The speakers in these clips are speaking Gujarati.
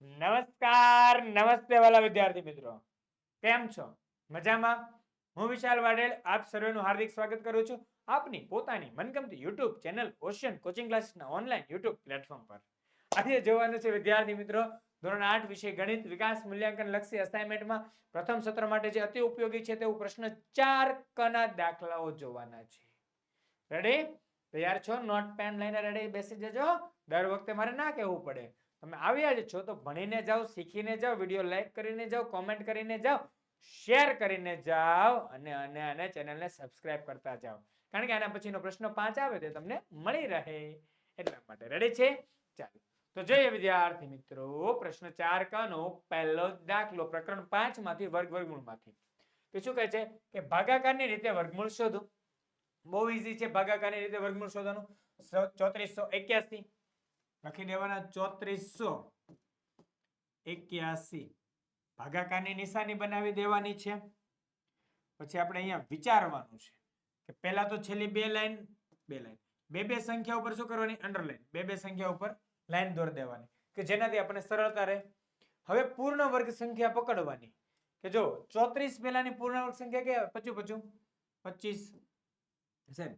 નમસ્કાર નમસ્તે વાલા વિદ્યાર્થી મિત્રો, કેમ છો? મજામાં? હું વિશાલ વાડેલ આપ સર્વેનું હાર્દિક સ્વાગત કરું છું આપની પોતાની મનગમતી યુટ્યુબ ચેનલ ઓશિયન કોચિંગ ક્લાસીસના ઓનલાઈન યુટ્યુબ પ્લેટફોર્મ પર. આજે જોવાનું છે વિદ્યાર્થી મિત્રો, ધોરણ 8 વિષય ગણિત વિકાસ મૂલ્યાંકન લક્ષી અસાઇનમેન્ટમાં પ્રથમ સત્ર માટે જે અતિ ઉપયોગી છે તેવું પ્રશ્ન 4 કના દાખલાઓ જોવાના છે. રેડી? તૈયાર છો? નોટ પેન લઈને રેડી બેસી જજો. દર વખતે મારે ના કહેવું પડે. તમે આવ્યા જ છો તો ભણીને જાઓ, શીખીને જાઓ, વિડિયો લાઈક કરીને જાઓ, કોમેન્ટ કરીને જાઓ, શેર કરીને જાઓ અને ચેનલને સબસ્ક્રાઇબ કરતા જાઓ, કારણ કે આના પછીનો પ્રશ્ન 5 આવે તે તમને મળી રહે એટલા માટે. રેડી છે? ચાલો તો જોઈએ વિદ્યાર્થી મિત્રો, પ્રશ્ન 4 કાનો પહેલો દાખલો પ્રકરણ 5 માંથી વર્ગમૂળમાંથી. તો શું કહે છે કે ભાગાકારની રીતે વર્ગમૂળ શોધો. બહુ ઈઝી છે ભાગાકારની રીતે વર્ગમૂળ શોધવાનું. 3481 લખી દેવાના 3481. ભાગાકારની નિશાની બનાવી દેવાની છે. પછી આપણે અહીંયા વિચારવાનું છે કે પહેલા તો છેલ્લી બે લાઈન બે સંખ્યા ઉપર શું કરવાની? અંડરલાઈન. બે સંખ્યા ઉપર લાઈન દોરી દેવાની કે જેનાથી આપણે સરળતા રહે. હવે પૂર્ણ વર્ગ સંખ્યા પકડવાની કે જો 34 પહેલાની પૂર્ણ વર્ગ સંખ્યા કે 25 સાહેબ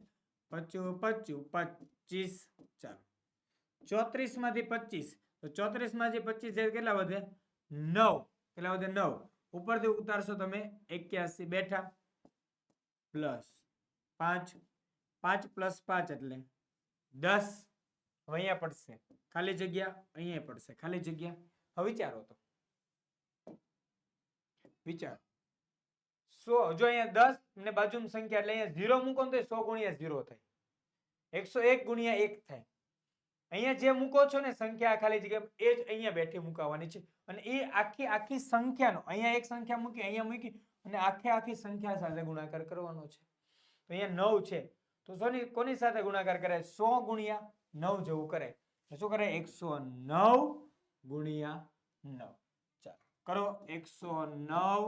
25 ચાલો 34 માંથી 25 તો 34 માંથી 25 કેટલા વધે? 9. કેટલા વધે? 9. ઉપરથી ઉતારશો તમે 81 બેઠા પ્લસ 5 5 પ્લસ 5 એટલે 10. હવે અહીંયા પડશે ખાલી જગ્યા, અહીંયા પડશે ખાલી જગ્યા. હવે વિચારો તો વિચારો. 100 જો અહીંયા 10 ને બાજુની સંખ્યા એટલે અહીંયા 0 મૂકો તો 100 ગુણ્યા 0 થાય, 101 ગુણ્યા 1 થાય. અહીંયા જે મૂકો છો ને સંખ્યા ખાલી જગ્યા એ જ અહીંયા બેઠી મુકાવાની છે અને એ આખી સંખ્યાનો અહીંયા એક સંખ્યા મૂકી, અહીંયા મૂકી અને આખી સંખ્યા સાથે ગુણાકાર કરવાનો છે. તો અહીંયા 9 છે તો કોની સાથે ગુણાકાર કરે? 100 ગુણ્યા 9 જેવું કરે. શું કરે? 109 ગુણ્યા 9. ચાલો કરો 109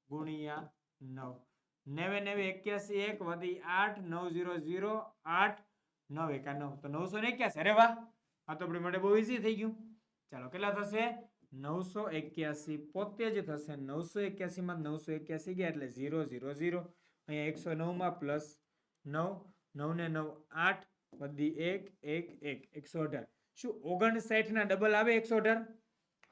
ગુણ્યા 9. 9 9 81 1 વધી 8 9 0 0 8 9 1 9 તો 981. અરે વાહ, આ તો આપણી માટે બહુ ઈઝી થઈ ગયું. ચાલો કેટલા થશે? 981 પોતે જ થશે. 981 માં 981 ગયા એટલે 0 0 0. અહીંયા 109 માં પ્લસ 9 9 ને 9 8 વધી 1 1 1 118. શું 59 ના ડબલ આવે 118?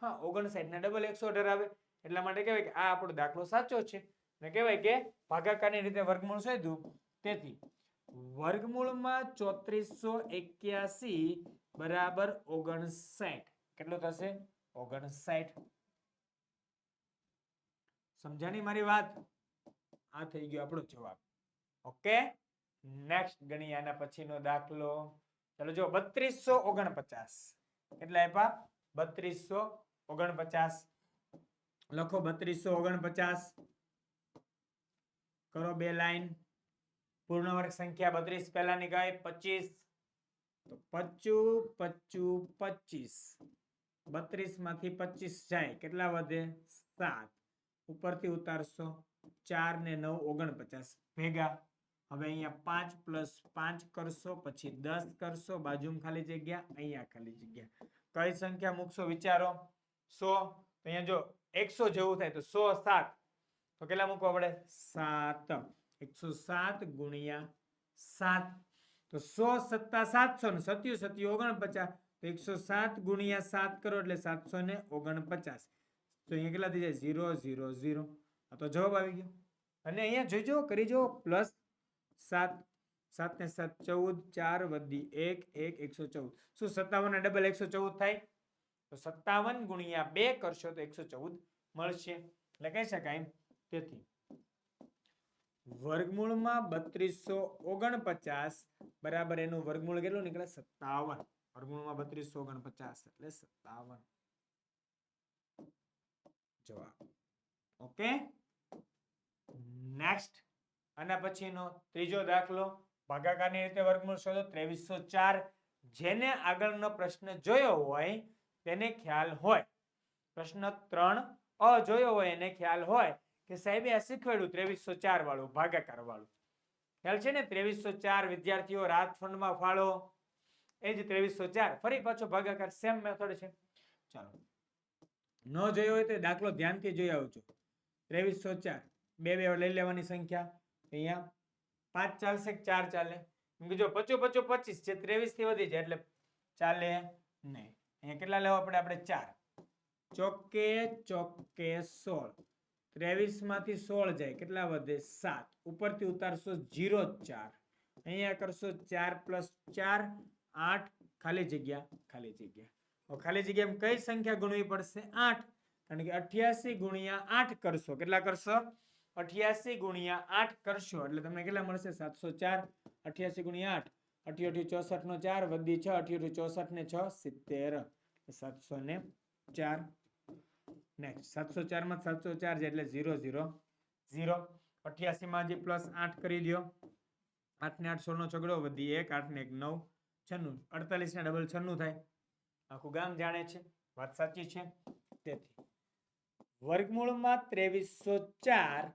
હા, 59 ના ડબલ 118 આવે. એટલા માટે કહેવાય કે આ આપણો દાખલો સાચો છે અને કહેવાય કે ભાગાકારની રીતે વર્ગમૂળ શોધ્યું. તેથી વર્ગમૂળમાં 3481 બરાબર 59. કેટલું થશે? 59. સમજાણી મારી વાત? આ થઈ ગયો આપણો જવાબ. ઓકે, નેક્સ્ટ ગણીએ આના પછીનો દાખલો. ચાલો જો 3249. કેટલા આપ્યા? 3249. લખો 3249. કરો બે લાઈન. પૂર્ણ વર્ગ સંખ્યા 32 પહેલાની ગઈ 25 તો 25 25 32 માંથી 25 જાય કેટલા વધે? 7. ઉપરથી ઉતારશો 4 ને 9 49 ભેગા. હવે અહીંયા 5 પ્લસ 5 કરશો, પછી 10 કરશો, બાજુમાં ખાલી જગ્યા, અહીંયા ખાલી જગ્યા. કઈ સંખ્યા મૂકશો વિચારો? 100. તો અહીંયા જો 100 જેવું થાય તો 107. તો કેટલા મૂકવા પડે? 7. 107 ગુણ્યા 7 તો 100 સત્તા 700 ને 7 7 49. તો 107 ગુણ્યા 7 કરો એટલે 749. તો અહીંયા કેટલા થઈ જાય? 0 0 0. આ તો જવાબ આવી ગયો. અને અહીંયા જોઈજો, કરી જો પ્લસ 7 7 ને 7 14 4 વધી 1 1 114. શું 57 ના ડબલ 114 થાય? તો 57 ગુણ્યા 2 કરશો તો 114 મળશે. એટલે કહી શકાય તેથી વર્ગમૂળમાં 3249 બરાબર એનું વર્ગમૂળ કેટલું નીકળે? 57. વર્ગમૂળમાં 3249 એટલે 57 જવાબ. ઓકે, નેક્સ્ટ આના પછીનો ત્રીજો દાખલો. ભાગાકારની રીતે વર્ગમૂળ શોધો 2304. જેને આગળનો પ્રશ્ન જોયો હોય તેને ખ્યાલ હોય, પ્રશ્ન 3 અ જોયો હોય એને ખ્યાલ હોય કે સાહેબે આ શીખવાડ્યું 2304 વાળું ભાગાકાર વાળું. ખ્યાલ છે ને? 2304 વિદ્યાર્થીઓ રાત ફંડમાં ફાળો, એ જ 2304. ફરી પાછો ભાગાકાર સેમ મેથડ છે. ચાલો ન જોયો હોય તો દાખલો ધ્યાનથી જોઈ આવજો. 2304 બે બે લઈ લેવાની સંખ્યા. અહીંયા 5 ચાલશે કે 4 ચાલે? કેમ કે જો 25 25 25 છે, 23 થી વધી જાય એટલે ચાલે નહીં. અહીંયા કેટલા લેવા પડે આપણે? 4. ચોકે ચોકે 16. 23 માંથી 16 જાય કેટલા વધે? 7. ઉપરથી ઉતારશો 0 4. અહીંયા કરશો 4 + 4 8 ખાલી જગ્યા ખાલી જગ્યા. હવે ખાલી જગ્યામાં કઈ સંખ્યા ગુણવી પડશે? 8. કારણ કે 88 ગુણ્યા 8 કરશો. કેટલા કરશો? 88 ગુણ્યા 8 કરશો એટલે તમને કેટલા મળશે? 704. 88 ગુણ્યા 8 88 64 નો 4 વધી 6 88 64 ને 6 70. 704. નેક્સ્ટ 704 માં 704 છે એટલે 0 0 0. 88 માં જે +8 કરી દો. 8 ને 8 16 નો છગડો વધી 1 8 ને 1 9 96. 48 ને ડબલ 96 થાય. આખું ગામ જાણે છે વાત સાચી છે. તેથી વર્ગમૂળમાં 2304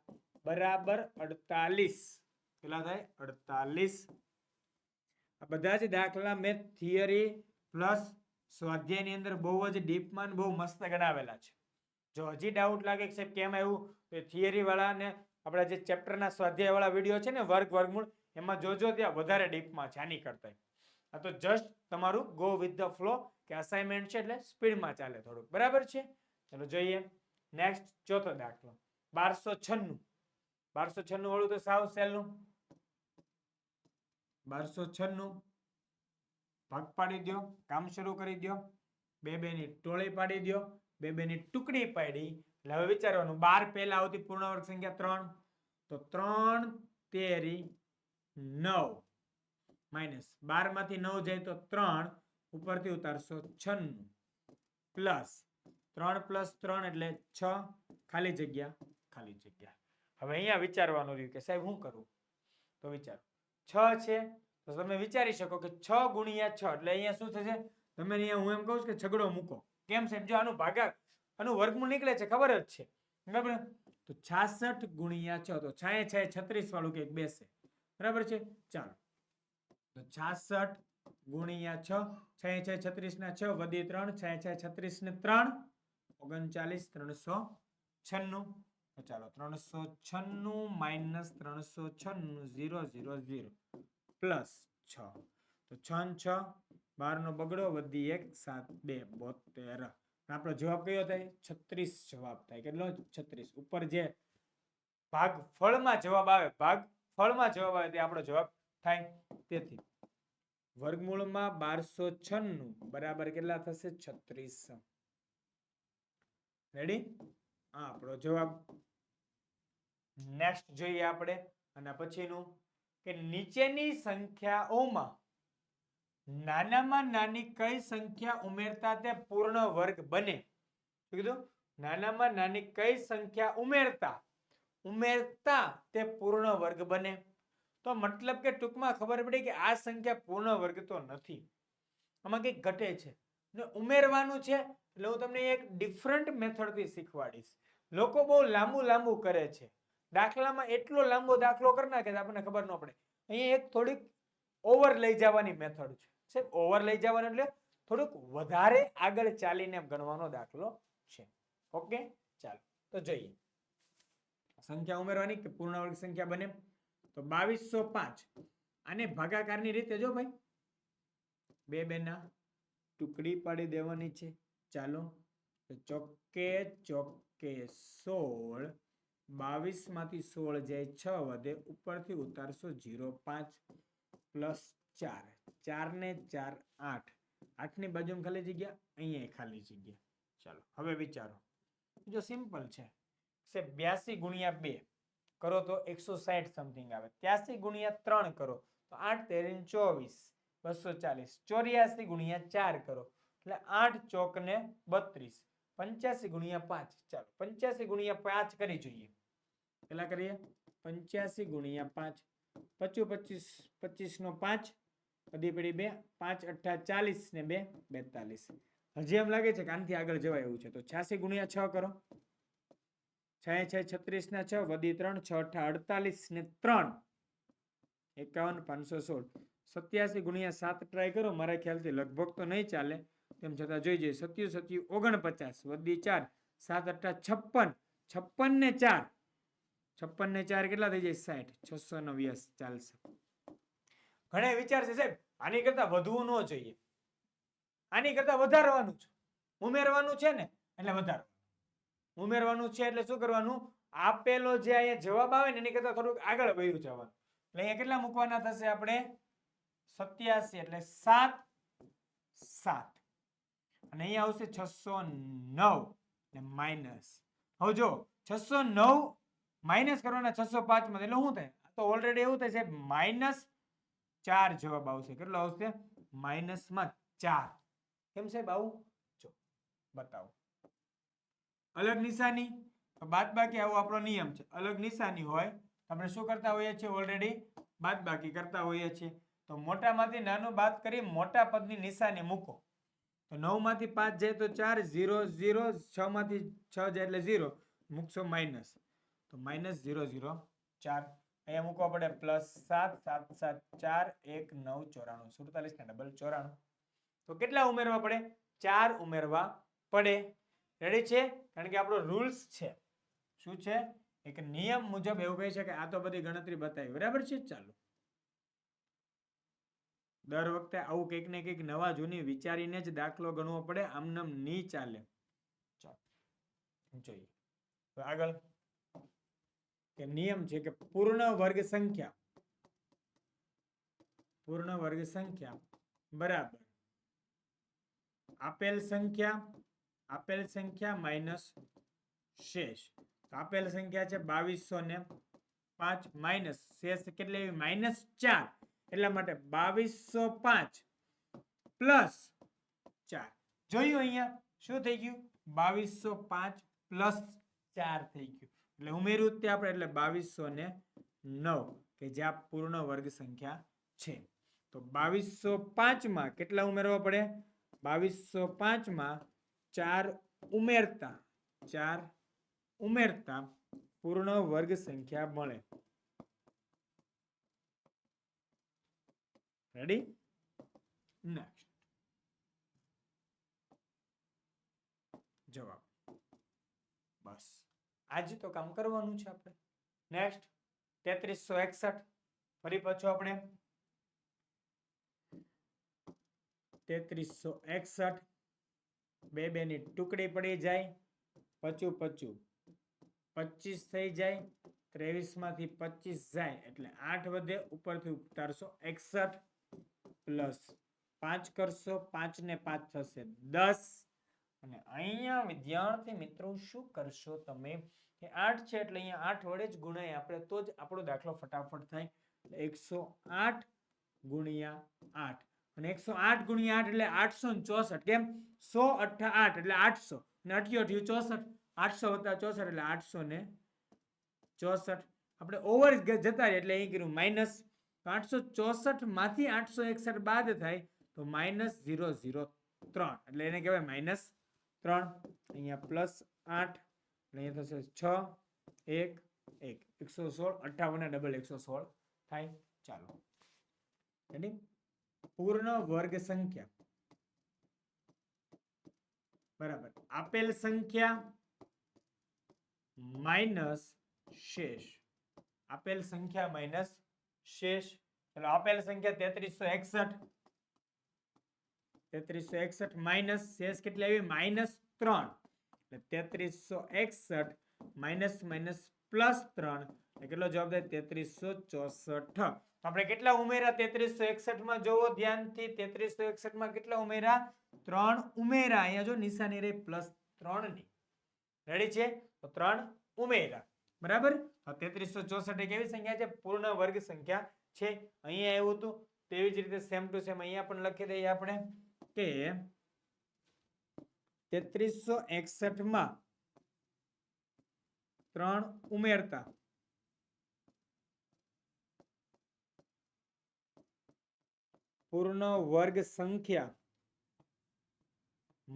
બરાબર 48. કેટલા થાય? 48. આ બધા જ દાખલા મેં થિયરી પ્લસ સ્વાધ્યાયની અંદર બહુ જ ડીપમાં બહુ મસ્ત ગણાવેલા છે. જો હજી ડાઉટ લાગે કે સાહેબ કેમ આવ્યું તો થિયરી વાળા ને આપણા જે ચેપ્ટરના સ્વાધ્યાય વાળા વિડીયો છે ને વર્ગમૂળ એમાં જોજો ત્યાં વધારે ડીપમાં છે આની કરતા. આ તો જસ્ટ તમારું ગો વિથ ધ ફ્લો કે અસાઇનમેન્ટ છે એટલે સ્પીડમાં ચાલે થોડુંક. બરાબર છે? ચલો જોઈએ નેક્સ્ટ ચોથો દાખલો 1296. 1296 વાળું તો સાવ સહેલું. 1296 ભાગ પાડી દો, કામ શરૂ કરી દો. બે બે ની ટોળી પાડી દો, બે બે ની ટુકડી પાડી. એટલે હવે વિચારવાનું 12 પહેલા આવતી પૂર્ણ વર્ગ સંખ્યા 3 તો 3 તેરી 9 માઇનસ 12 માંથી 9 જાય તો 3 ઉપરથી ઉતારશો 96 પ્લસ 3 + 3 એટલે 6 ખાલી જગ્યા ખાલી જગ્યા. હવે અહીંયા વિચારવાનું રહ્યું કે સાહેબ શું કરવું? તો વિચારો 6 છે તો તમે વિચારી શકો કે 6 ગુણ્યા 6 એટલે અહીંયા શું થશે? તમે અહીંયા હું એમ કહું છું કે છગડો મૂકો. કેમ સાહેબ? જો આનું ભાગાકાર આનું વર્ગમૂળ નીકળે છે ખબર જ છે. બરાબર? તો 66 ગુણ્યા 6 તો 6 6 36 વાળું કે બેસે. બરાબર છે? ચાલો તો 66 ગુણ્યા 6 6 6 36 ના 6 વધી 3 6 6 36 ને 3 39 396. તો ચાલો 396 માઇનસ 396 0 0 0 પ્લસ 6 તો 6 6 12 નો બગડો વધી 1 7 2 72. આપણો જવાબ કયો થાય? 36 જવાબ થાય. કેટલો? 36. ઉપર જે ભાગ ફળમાં જવાબ આવે તે આપણો જવાબ થાય. તેથી વર્ગમૂળમાં 1296 બરાબર કેટલા થશે? 36. રેડી? આ આપણો જવાબ. નેક્સ્ટ જોઈએ આપણે અને પછીનું કે નીચેની સંખ્યાઓમાં નાનામાં નાની કઈ સંખ્યા ઉમેરતા તે પૂર્ણ વર્ગ બને? શું કીધું? નાનામાં નાની કઈ સંખ્યા ઉમેરતા તે પૂર્ણ વર્ગ બને? તો મતલબ કે ટૂંકમાં ખબર પડી કે આ સંખ્યા પૂર્ણ વર્ગ તો નથી, આમાં કંઈક ઘટે છે ને ઉમેરવાનું છે. એટલે હું તમને એક ડિફરન્ટ મેથડથી શીખવાડીશ. લોકો બહુ લાંબુ કરે છે દાખલામાં. એટલો લાંબો દાખલો કરી નાખે આપણને ખબર ન પડે. અહીંયા એક થોડીક ઓવર લઈ જવાની મેથડ છે. ઓવર લઈ જવાનું એટલે થોડુંક વધારે આગળ ચાલીને ગણવાનો દાખલો છે. ઓકે ચાલો તો જોઈએ સંખ્યા ઉમેરવાની કે પૂર્ણ વર્ગ સંખ્યા બને. તો 2205 આને ભાગાકારની રીતે જો ભાઈ બે બે ના ટુકડી પાડી દેવાની છે. ચાલો તો ચોકે ચોકે 16 22 માંથી 16 જાય 6 વધે ઉપરથી ઉતારશો 0 5 પ્લસ 4 4 ને 4 8 8 ની બાજુમાં ખાલી જગ્યા અહીંયા ખાલી જગ્યા. ચાલો હવે વિચારો. જો સિમ્પલ છે 82 ગુણ્યા 2 કરો તો 160 સમથિંગ આવે. 83 ગુણ્યા 3 કરો તો 8 તેરી 24 240. 84 ગુણ્યા 4 કરો એટલે 8 ચોક ને 32. 85 ગુણ્યા 5 ચાલો 85 ગુણ્યા 5 કરી જોઈએ. કેટલા કરીએ? 85 ગુણ્યા 5 25 25 નો 5 વધી પડી 2 5 8 40 ને 2 42. હજી એમ લાગે છે કે આનાથી આગળ જવાય એવું છે તો 86 ગુણ્યા 6 કરો. 6 6 36 ના 6 વધી 3 6 8 48 ને 3 51 516. 87 ગુણ્યા 7 ટ્રાય કરો. મારા ખ્યાલથી લગભગ તો નહીં ચાલે, તેમ છતાં જોઈ જઈએ. 77 49 વધી 4 7 અઠ્ઠા 56, 56 ને 4, 56 ને 4 કેટલા થઈ જાય? 60, 689 ચાલશે. ઘણા વિચારશે સાહેબ આની કરતા વધવું ન જોઈએ, આની કરતા વધારવાનું છે, ઉમેરવાનું છે ને એટલે વધારવાનું. ઉમેરવાનું છે એટલે શું કરવાનું? આપેલો જે અહીંયા જવાબ આવે ને એની કરતા થોડુંક આગળ વયું જવાનું. એટલે અહીંયા કેટલા મૂકવાના થશે આપણે? 87 એટલે 7 7 અને અહીંયા આવશે 609 એટલે માઇનસ. હવે જો 609 માઇનસ કરવાના 605 માં એટલે શું થાય? તો ઓલરેડી એવું થાય છે માઇનસ 4 જવાબ આવશે. કેટલો આવશે? માઇનસ માં 4. કેમ સાહેબ આવું? જો બતાવો. અલગ નિશાની બાદબાકી, આવો આપણો નિયમ છે. અલગ નિશાની હોય આપણે શું કરતા હોઈએ છીએ? ઓલરેડી બાદબાકી કરતા હોઈએ છીએ. તો મોટામાંથી નાનું બાદ કરી મોટા પદની નિશાની મૂકો. તો 9 માંથી 5 જાય તો 4, 0 0, 6 માંથી 6 જાય એટલે 0, મૂકશો માઇનસ તો માઇનસ 0 0 4. અહીંયા મૂકવા પડે પ્લસ 7 7 7 4 1 9 94, 47 ને ડબલ 94. તો કેટલા ઉમેરવા પડે? 4 ઉમેરવા પડે. રેડી છે? કારણ કે આપણો રૂલ્સ છે. શું છે? એક નિયમ મુજબ એવું કહી છે કે આ તો બધી ગણતરી બતાવી, બરાબર છે? ચાલો, દર વખતે આવું કંઈક ને કંઈક નવા જૂની વિચારીને જ દાખલો ગણવો પડે, આમનામ નહીં ચાલે. ચાલો જોઈએ તો આગળ કે નિયમ છે કે પૂર્ણ વર્ગ સંખ્યા બરાબર આપેલ સંખ્યા માઇનસ શેષ. આપેલ સંખ્યા છે 2205 માઇનસ શેષ કેટલી આવી? માઇનસ 4. એટલા માટે 2205 પ્લસ 4. જોયું અહીંયા શું થઈ ગયું? 2205 પ્લસ 4 થઈ ગયું. એટલે ઉમેર્યું તે આપણે એટલે 2209 કે જે આ પૂર્ણ વર્ગ સંખ્યા છે. તો 2205 માં કેટલા ઉમેરવા પડે? 2205 માં 4 ઉમેરતા પૂર્ણ વર્ગ સંખ્યા મળે. રેડી? નેક્સ્ટ જવાબ. બસ આજે તો કામ કરવાનું છે આપણે. નેક્સ્ટ 3361. ફરી પાછું આપણે 3361 બે ની ટુકડી પડી જાય, પચું 25 થઈ જાય, 23 માંથી 25 જાય એટલે 8 વધે, ઉપરથી ઉતારશો 61 પ્લસ 5 કરશો, 5 ને 5 થશે 10. અને અહીંયા વિદ્યાર્થી મિત્રો શું કરશો તમે કે 8 છે એટલે અહીંયા 8 વડે જ ગુણાય આપણે તો જ આપણો દાખલો ફટાફટ થાય. 108 ગુણ્યા 8 અને 108 ગુણ્યા 8 એટલે 864. કેમ? 100 અઠ્ઠા 8 એટલે 800 અને 8 64, 800 વત્તા 64 એટલે 864. આપણે ઓવર જતા રહીએ એટલે અહીં કર્યું માઇનસ. 864 માંથી 861 બાદ થાય તો માઇનસ 003 એટલે એને કહેવાય માઇનસ 3. અહીંયા પ્લસ 8 એટલે અહીંયા થશે 6 1 1 116 58 ડબલ 116 થાય. ચાલો રેડી? પૂર્ણ વર્ગ સંખ્યા બરાબર આપેલ સંખ્યા માઇનસ શેષ. આપેલ સંખ્યા માઇનસ શેષ. એટલે આપેલ સંખ્યા 3361 માઇનસ શેષ કેટલી આવી? માઇનસ 3. એટલે 3361 માઇનસ માઇનસ પ્લસ 3 એટલે કેટલો જવાબ થાય? 3364. આપણે કેટલા ઉમેરા 3361 માં? જોવો ધ્યાનથી. 3361 માં કેટલા ઉમેરા? 3 ઉમેરા. અહીંયા જો નિશાની રહી પ્લસ 3 ની. રેડી છે? તો 3 ઉમેરા. બરાબર? 3364 એક એવી સંખ્યા છે પૂર્ણ વર્ગ સંખ્યા છે. અહીંયા એવું હતું તેવી જ રીતે સેમ ટુ સેમ અહીંયા પણ લખી દઈએ આપણે કે 3361 માં 3 ઉમેરતા પૂર્ણ વર્ગ સંખ્યા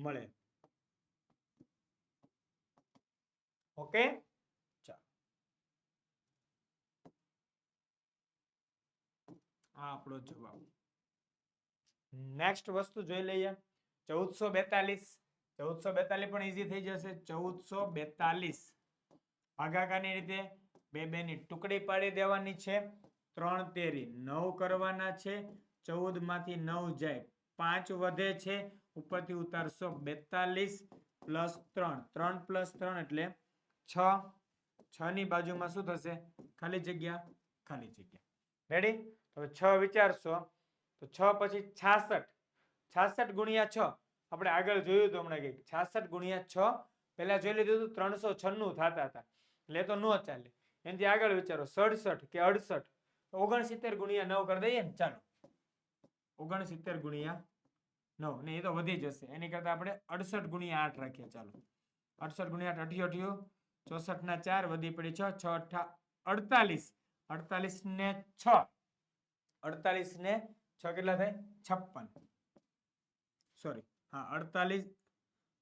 મળે. ઓકે? ચાલો આ આપણો જવાબ. નેક્સ્ટ વસ્તુ જોઈ લઈએ 1442. 1442 પણ ઈઝી થઈ જશે. 1442 ભાગાકારની રીતે 2 2 ની ટુકડી પાડી દેવાની છે. 3 તેરી 9 કરવાના છે. 14 માંથી 9 જાય 5 વધે છે. ઉપરથી ઉતારશો 42 પ્લસ 3 3 પ્લસ 3 એટલે 6. 6 ની બાજુમાં શું થશે? ખાલી જગ્યા, ખાલી જગ્યા. રેડી? તો 6 વિચારશો તો 6 પછી 66. 66 ગુણ્યા 6 આપણે આગળ જોયું હતું હમણાં કંઈક. 66 ગુણ્યા 6 પહેલા જોઈ લીધું હતું 396 થતા હતા. એટલે તો નો ચાલે. એનાથી આગળ વિચારો 67 કે 68. 69 ગુણ્યા 9 કરી દઈએ ને. ચાલો 69 ગુણ્યા 9 ને એ તો વધી જશે. એની કરતા આપણે 68 ગુણ્યા 8 રાખીએ. ચાલો 68 ગુણ્યા 8 અઠ્યો 64 ના 4 વધી પડી 6 6 અઠ્ઠા 48. 48 ને 6 48 ને 6 કેટલા થાય? 56. સોરી, હા 48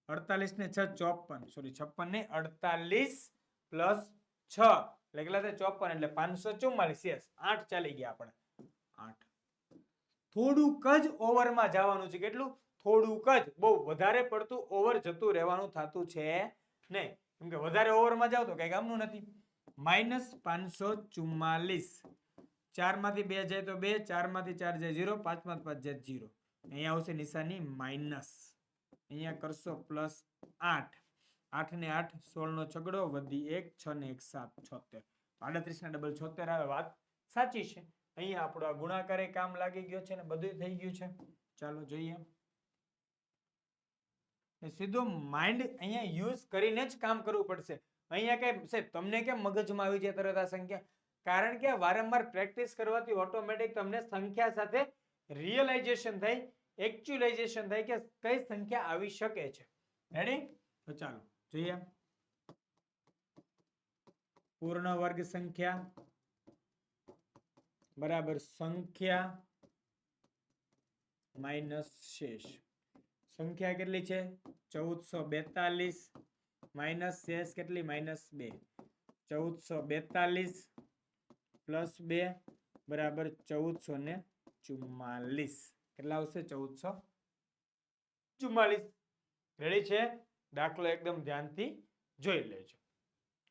48 ને 6 54. સોરી 56 ને 48 પ્લસ 6 એટલે કેટલા થાય? 54 એટલે 544. યસ 8 ચાલી ગયા આપણે. 8 થોડુંક જ ઓવરમાં જવાનું છે. કેટલું? થોડુંક જ. બહુ વધારે પડતું ઓવર જતું રહેવાનું થતું છે નહીં. કેમ કે વધારે ઓવરમાં જાવ તો કઈ કામનું નથી. -544. 4 માંથી 2 જાય તો 2, 4 માંથી 4 જાય 0, 5 માંથી 5 જાય 0. અહીંયા આવશે નિશાની માઇનસ. અહીંયા કરશો પ્લસ 8. 8 ને 8 16 નો છગડો વધી 1 6 ને 1 7 76. 38 ના ડબલ 76 આવે. વાત સાચી છે. અહીંયા આપણો આ ગુણાકારે કામ લાગી ગયો છે ને બધું થઈ ગયું છે. ચાલો જોઈએ. સીધો માઇન્ડ અહીંયા યુઝ કરીને જ કામ કરવું પડશે. અહીંયા કઈ તમને કેમ મગજમાં આવી જાય તરત આ સંખ્યા? કારણ કે વારંવાર પ્રેક્ટિસ કરવાથી ઓટોમેટિક તમને સંખ્યા સાથે રિયલાઇઝેશન થાય, એક્ચ્યુઅલાઇઝેશન થાય કે કઈ સંખ્યા આવી શકે છે. રેડી? તો ચાલો જોઈએ. પૂર્ણ વર્ગ સંખ્યા બરાબર સંખ્યા માઇનસ શેષ. સંખ્યા કેટલી છે? 1442 માઇનસ શેષ કેટલી? -2. 1442 પ્લસ 2 બરાબર 1444. કેટલા આવશે? 1444. રેડી છે? દાખલો એકદમ ધ્યાનથી જોઈ લેજો.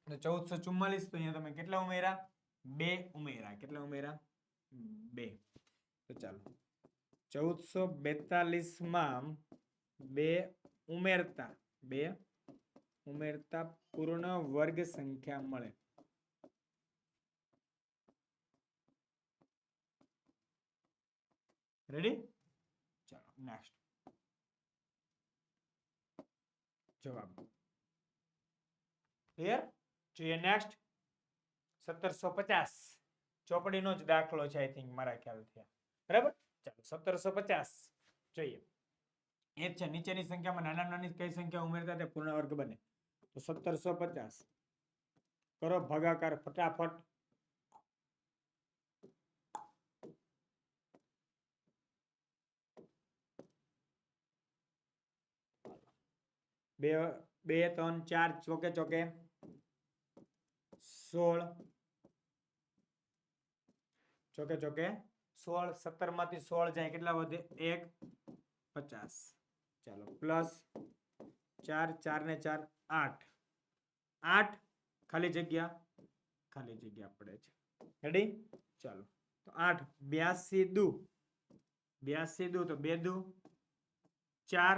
તો 1444 તો અહીંયા તમે કેટલા ઉમેરા? 2 ઉમેરા. કેટલા ઉમેરા? 2. તો ચાલો 1442 માં 2 ઉમેરતા પૂર્ણ વર્ગ સંખ્યા મળે. રેડી? ચાલો નેક્સ્ટ જવાબ. ક્લિયર? જોઈએ નેક્સ્ટ. 1750 ચોપડીનો જ દાખલો છે આઈ થિંક મારા ખ્યાલથી. બરાબર? ચાલો 1750 જોઈએ. એ છે નીચેની સંખ્યામાં નાના નાની કઈ સંખ્યા ઉમેરતા તે પૂર્ણ વર્ગ બને. તો 1750 કરો ભાગાકાર ફટાફટ. બે 3 4 ચોકે ચોકે 16 ચોકે ચોકે 16. 17 માંથી 16 જાય કેટલા વધે? 1 50. ચાલો પ્લસ 4 4 ને 4 8 8 ખાલી જગ્યા પડે છે. રેડી? ચાલો તો 8 82 દુ 82 દુ તો 2 દુ 4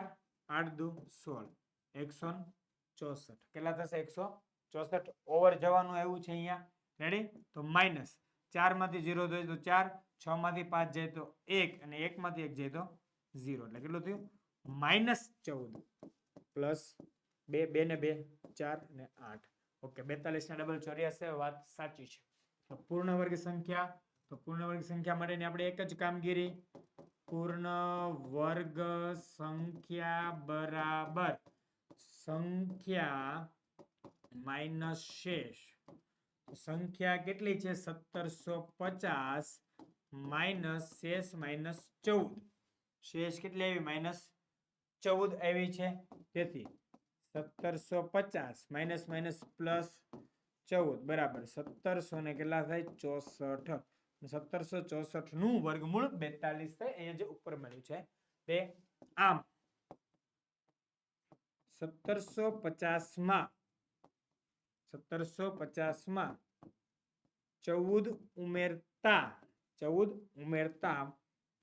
8 દુ 16 164. કેટલા થશે? 164. ઓવર જવાનું આવ્યું છે અહીંયા. રેડી? તો માઇનસ 4 માંથી 0 જાય તો 4, 6 માંથી 5 જાય તો 1 અને 1 માંથી 1 જાય તો 0. એટલે કેટલું થયું? -14 પ્લસ 2 2 ને 2 4 ને 8. ઓકે 42 ના ડબલ 84. વાત સાચી છે. તો પૂર્ણ વર્ગ સંખ્યા. તો પૂર્ણ વર્ગ સંખ્યા માટેની આપણે એક જ કામગીરી. પૂર્ણ વર્ગ સંખ્યા બરાબર સંખ્યા માઇનસ શેષ. સંખ્યા કેટલી છે? 1750 માઇનસ શેષ -14. શેષ કેટલી આવી? -14 આવી છે. તેથી 1750 માઇનસ માઇનસ પ્લસ 14 બરાબર 1700 ને કેટલા થાય? 64. 1764 નું વર્ગમૂળ 42 થાય. અહીંયા જે ઉપર મળ્યું છે તે આમ 1750 માં 14 ઉમેરતા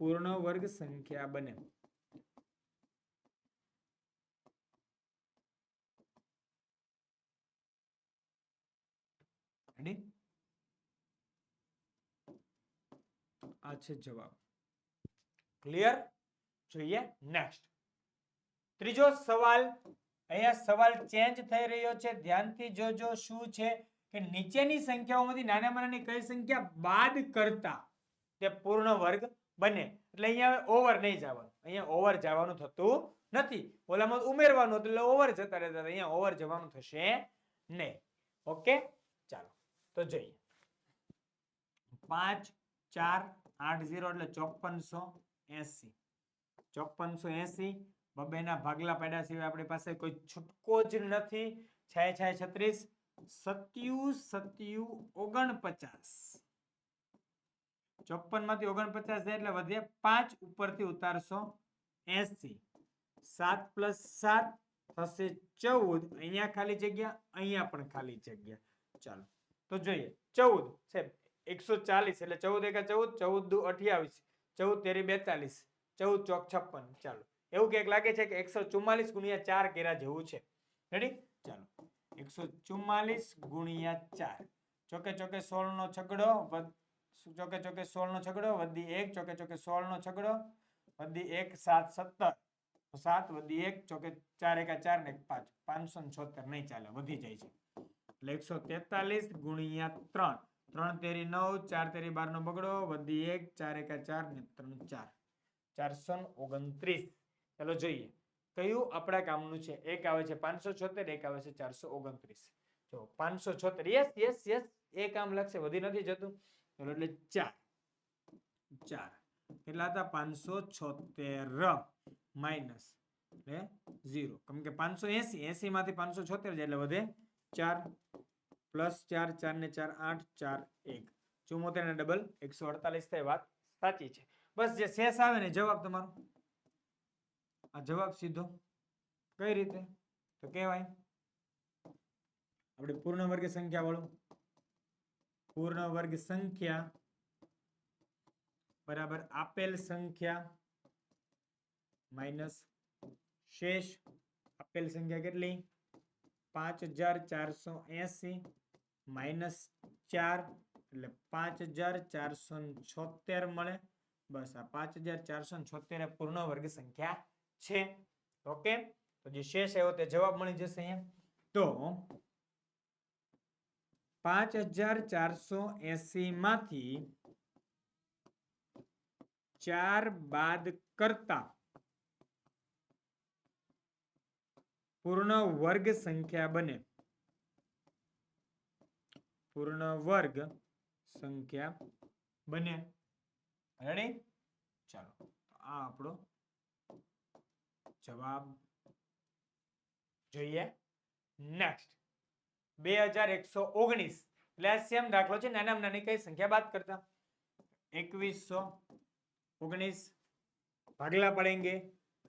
પૂર્ણ વર્ગ સંખ્યા બને. આ છે જવાબ. ક્લિયર? જોઈએ નેક્સ્ટ. ત્રીજો સવાલ. અહીંયા સવાલ ચેન્જ થઈ રહ્યો છે, ધ્યાનથી જોજો. શું છે કે નીચેની સંખ્યાઓમાંથી નાનામાં નાની કઈ સંખ્યા બાદ કરતા તે પૂર્ણ વર્ગ બને. એટલે અહીંયા ઓવર નહીં જવાનું, અહીંયા ઓવર જવાનું થતું નથી. ઓલામાં ઉમેરવાનું એટલે ઓવર જતા રહેતા, અહીંયા ઓવર જવાનું થશે નહીં. ઓકે, ચાલો તો જોઈએ. 5 4 8 0 એટલે 5480. 5480 બબેના ભાગલા પાડ્યા સિવાય આપણી પાસે કોઈ છૂટકો જ નથી. 6 6 36 27 49. 54 માંથી 49 જાય એટલે વધે 5, ઉપરથી ઉતારશો 80. 7 + 7 થશે 14. અહીંયા ખાલી જગ્યા, અહીંયા પણ ખાલી જગ્યા. ચાલો તો જોઈએ. 14 છે 140 એટલે 14 × 14 14 × 2 28 14 તેરી 42 14 ચોક 56. ચાલો એવું કંઈક લાગે છે કે 144 × 4 કર્યા જેવું છે. રેડી? ચાલો 144 × 4. ચોકે ચોકે 16 નો છગડો, ચોકે ચોકે 16 નો છગડો વધી 1, ચોકે ચોકે 16 નો છગડો વધી 1 7 17 7 વધી 1 ચોકે 4 × 4 ને 5 576 નહીં ચાલે, વધી જાય છે. એટલે 143 × 3 3 તેરી 9 4 તેરી 12 નો બગડો વધી 1 4 × 4 ને 3 4 429. ચાલો જોઈએ કયું આપણા કામનું છે. એક આવે છે 576, એક આવે છે 429. જો 576 યસ યસ યસ એ કામ લાગશે, વધી નથી જતું. ચલો એટલે 4 કેટલા હતા? 576 માઈનસ એટલે 0, કેમ કે 580 80 માંથી 576 જાય એટલે વધે 4 પ્લસ 4 4 ને 4 8 4 1 74 ને ડબલ 148 થાય. વાત સાચી છે. બસ જે શેષ આવે ને જવાબ તમારો, આ જવાબ સીધો. કઈ રીતે તો કહેવાય આપણે પૂર્ણ વર્ગ સંખ્યા વાળું. પૂર્ણ વર્ગ સંખ્યા બરાબર આપેલ સંખ્યા માઈનસ શેષ. આપેલ સંખ્યા કેટલી? 5480 માઈનસ 4 એટલે 5476 મળે. બસ આ 5476 પૂર્ણ વર્ગ સંખ્યા છે. ઓકે, તો જે શેષ આવ્યો તે જવાબ મળી જશે અહીંયા. તો 5480 માંથી 4 બાદ કરતા પૂર્ણ વર્ગ સંખ્યા બને. પૂર્ણ વર્ગ સંખ્યા બને. રેડી? ચાલો આ આપણો જવાબ. જોઈએ નેક્સ્ટ. 2119 એટલે સેમ દાખલો છે. નાનામાં નાની કઈ સંખ્યા બાદ કરતા 2119 भागला पड़ेंगे,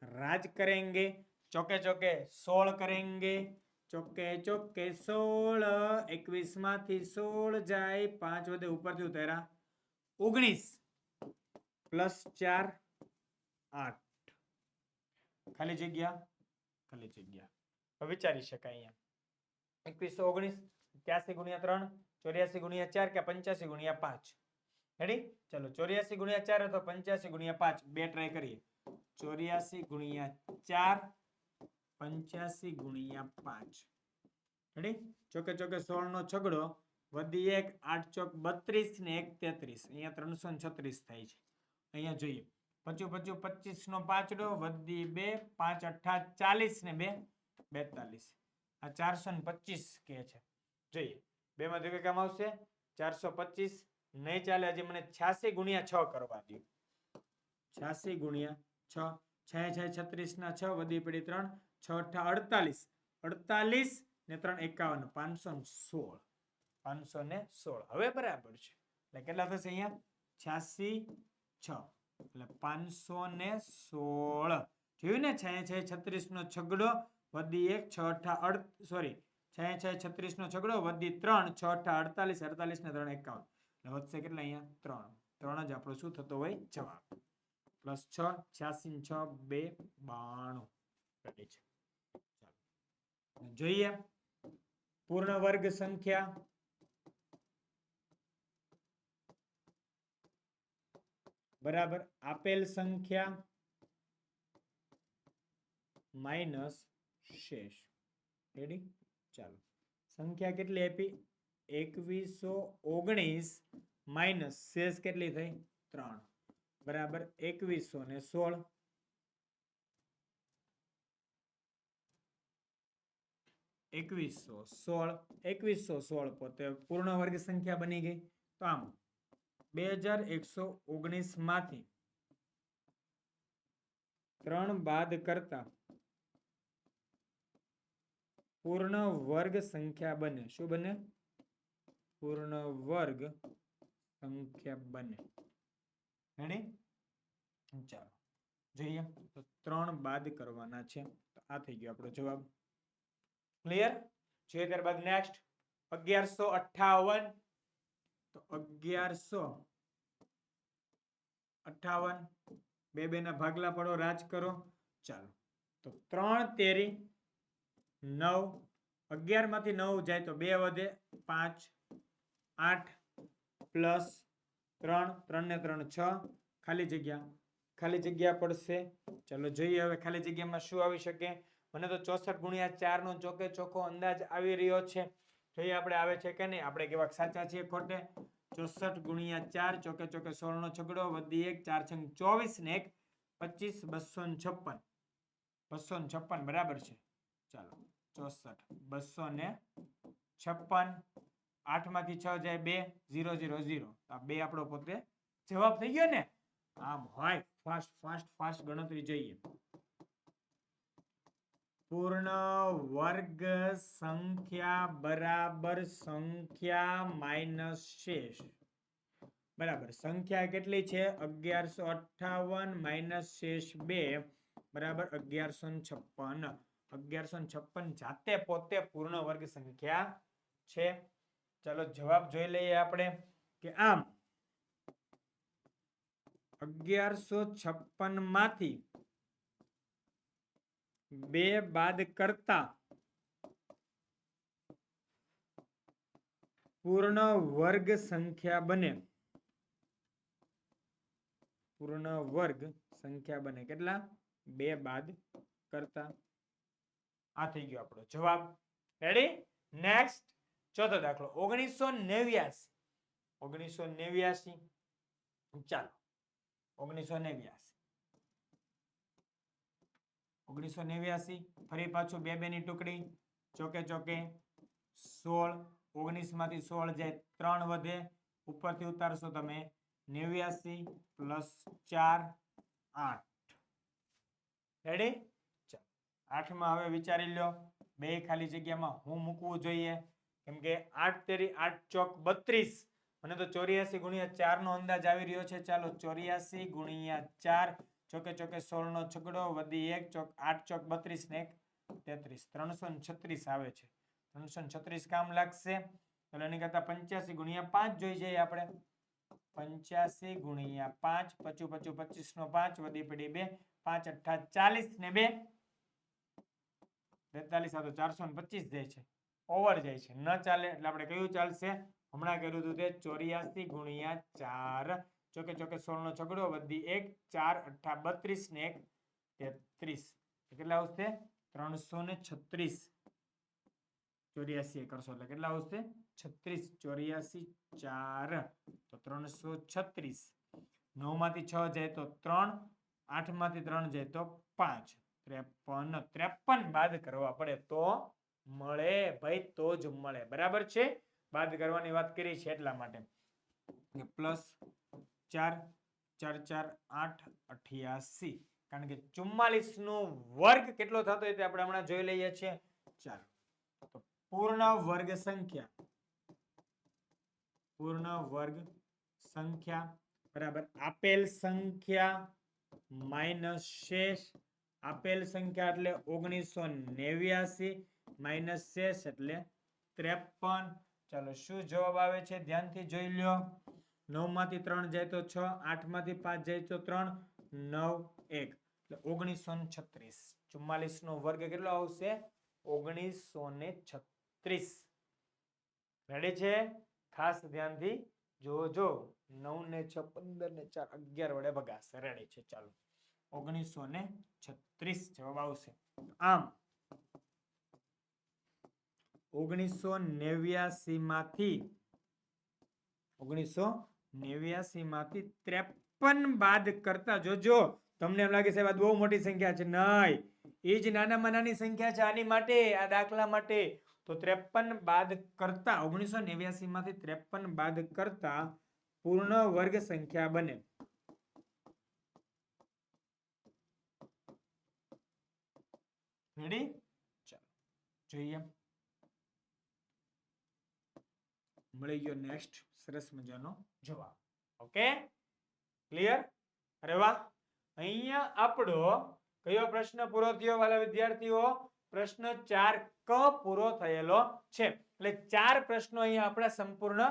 राज करेंगे, चौके चौके 16 करेंगे, चौके चौके 16 21 माथी 16 जाए 5 वधे ऊपर थी उतारा 19 प्लस 4 8 खाली जग्या तो विचारी शकाय अहींया 2119 83 × 3 84 × 4 के 85 × 5 रेडी? चलो 84 × 4 तो 85 × 5 बे ट्राय करिए. 84 × 4 85 × 5 रेडी? चौके चौके 16 नो छगड़ो वधी 1 8 चौक 32 ने 1 33 अहींया 336 थाय छे. अहींया જોઈએ 25 25 નો પાંચડો વધી 2 5 8 40 ને 2 42 આ 425 કહે છે. જોઈએ બે માં કઈ કામ આવશે 425 नहीं चाले. हजी मैंने 86 × 6 करवा दो. 86 × 6 6 6 36 ना 6 वधी पड़ी 3 6 8 48 48 ने 3 51 516 516 હવે બરાબર છે. એટલે કેટલા થશે અહીંયા 86 6 એટલે 516 જોયું ને 6 6 36 નો છગડો વધી 1 6 8 સોરી 6 6 36 નો છગડો વધી 3 6 8 48 48 ને 3 51 એટલે વધશે કેટલા અહીંયા 3 3 જ આપણો શું થતો હોય જવાબ પ્લસ 6 86 6 2 92 રેડી છે ચાલો જોઈએ પૂર્ણ વર્ગ સંખ્યા બરાબર આપેલ સંખ્યા માઇનસ શેષ રેડી ચાલો સંખ્યા કેટલી આપી 2119 માઇનસ શેષ કેટલી થઈ 3 બરાબર 2116 2116 પોતે પૂર્ણ વર્ગ સંખ્યા બની ગઈ તો આમ 2119 માંથી 3 બાદ કરતા પૂર્ણ વર્ગ સંખ્યા બને શું બને પૂર્ણ વર્ગ સંખ્યા બને રેડી ચાલો જોઈએ તો 3 બાદ કરવાના છે તો આ થઈ ગયો આપણો જવાબ ક્લિયર જોઈએ ત્યારબાદ નેક્સ્ટ 1158 તો 1158 બે ના ભાગલા પડો રાજ કરો ચાલો તો 3 તેરી 9 11 માંથી 9 જાય તો 2 વધે 5 8 પ્લસ 3 3 ને 3 6 ખાલી જગ્યા પડશે ચાલો જોઈએ હવે ખાલી જગ્યામાં શું આવી શકે મને તો 64 × 4 નો ચોકે ચોખ્ખો અંદાજ આવી રહ્યો છે જોઈએ આપણે આવે છે કે નહીં આપણે કેવા સાચા છીએ ખોટે 64 × 4 ચોકે ચોકે 16 નો છગડો વધી 1 4 6 24 ને 1 25 256 બરાબર છે ચાલો 64 256 8 માંથી 6 જાય 2 0 0 0 આ 2 આપણો પોતે જવાબ થઈ ગયો ને આમ હોય ફાસ્ટ ગણતરી જોઈએ પૂર્ણ વર્ગ સંખ્યા બરાબર સંખ્યા માઇનસ શેષ બરાબર સંખ્યા કેટલી છે 1158 માઇનસ શેષ 2 બરાબર 1156 1156 જાતે પોતે પૂર્ણ વર્ગ સંખ્યા છે ચાલો જવાબ જોઈ લઈએ આપણે કે આમ 1156 માંથી 2 બાદ કરતા પૂર્ણ વર્ગ સંખ્યા બને પૂર્ણ વર્ગ સંખ્યા બને કેટલા 2 બાદ કરતા આ થઈ ગયો આપણો જવાબ રેડી નેક્સ્ટ ચોથો દાખલો 1989 ચાલો 1989 ફરી પાછું 2 ની ટુકડી ચોકે ચોકે 16 19 માંથી 16 જાય 3 વધે ઉપરથી ઉતારશો તમે 89 પ્લસ 4 8 રેડી 8 માં હવે વિચારી લો બે ખાલી જગ્યામાં હું મૂકવું જોઈએ કેમ કે 8 તેરી 8 ચોક 32 મને તો 84 × 4 નો અંદાજ આવી રહ્યો છે ચાલો 84 × 4 ચોકે ચોકે 16 નો છગડો વધી 1 ચોક 8 ચોક 32 ને 1 33 336 આવે છે 336 કામ લાગશે એટલે એની કરતા 85 × 5 જોઈ જઈએ આપણે 85 × 5 25 25 નો 5 વધી પડી 2 5 8 40 ને 2 43 આ તો 425 જાય છે ઓવર જાય છે ન ચાલે એટલે આપણે કયું ચાલશે હમણાં કર્યું હતું તે 84 × 4 ચોકે ચોકે 16 નો છગડો વધી 1 4 8 32 ને 1 33 કેટલા આવશે 336 84 કરશો એટલે કેટલા આવશે 36 84 4 તો 336 9 માંથી 6 જાય તો 3 8 માંથી 3 જાય તો 5 53 બાદ કરવા પડે તો મળે ભાઈ તો જ મળે બરાબર છે બાદ કરવાની વાત કરી છે એટલા માટે પ્લસ 4 4 4 8 88 કારણ કે 44 નો વર્ગ કેટલો થતો હોય તે આપણે હમણાં જોઈ લઈએ છીએ ચાલો તો પૂર્ણ વર્ગ સંખ્યા બરાબર આપેલ સંખ્યા માઇનસ શેષ આપેલ સંખ્યા એટલે 1989 માઇનસ શેષ એટલે 53. ચાલો શું જવાબ આવે છે ધ્યાનથી જોઈ લ્યો. 9 માંથી 3 જાય તો 6, 8 માંથી 5 જાય તો 3, 9, 1 એટલે 1936. 44 નો વર્ગ કેટલો આવશે? 1936. રેડી છે? ખાસ ધ્યાનથી જોજો. 9 ને 6 15 ને 4 11 વડે ભગાશે. રેડી છે? ચાલો 1936 જવાબ આવશે. આમ 1989 માંથી 53 બાદ કરતા જોજો. તમને એમ લાગે સાહેબ આ બહુ મોટી સંખ્યા છે. નહીં, એ જ નાનામાં નાની સંખ્યા છે આની માટે, આ દાખલા માટે. તો 53 બાદ કરતા 1989 માંથી 53 બાદ કરતા પૂર્ણ વર્ગ સંખ્યા બને. રેડી? ચાલો જોઈએ. મળી ગયો નેક્સ્ટ સરસ મજાનો જવાબ. Okay, clear? અરે વાહ. અહીંયા આપણો કયો પ્રશ્ન પૂરો થયો વાલા વિદ્યાર્થીઓ? પ્રશ્ન 4ક પૂરો થયેલો છે. એટલે 4 પ્રશ્નો અહીંયા આપણા સંપૂર્ણ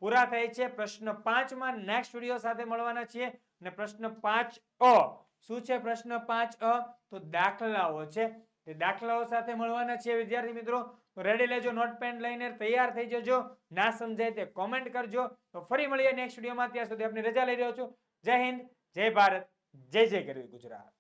પૂરા થાય છે. પ્રશ્ન 5 માં નેક્સ્ટ વિડિયો સાથે મળવાના છીએ. અને પ્રશ્ન 5અ શું છે? પ્રશ્ન 5અ તો દાખલાઓ છે. તે દાખલાઓ સાથે મળવાના છીએ વિદ્યાર્થી મિત્રો. રેડી લેજો, નોટ પેન લઈને તૈયાર થઈ જજો. ના સમજાય તે કોમેન્ટ કરજો. તો ફરી મળીએ નેક્સ્ટ વિડિયોમાં. ત્યાં સુધી આપની રજા લઈ રહ્યો છું. જય હિન્દ, જય ભારત, જય જય ગરવી ગુજરાત.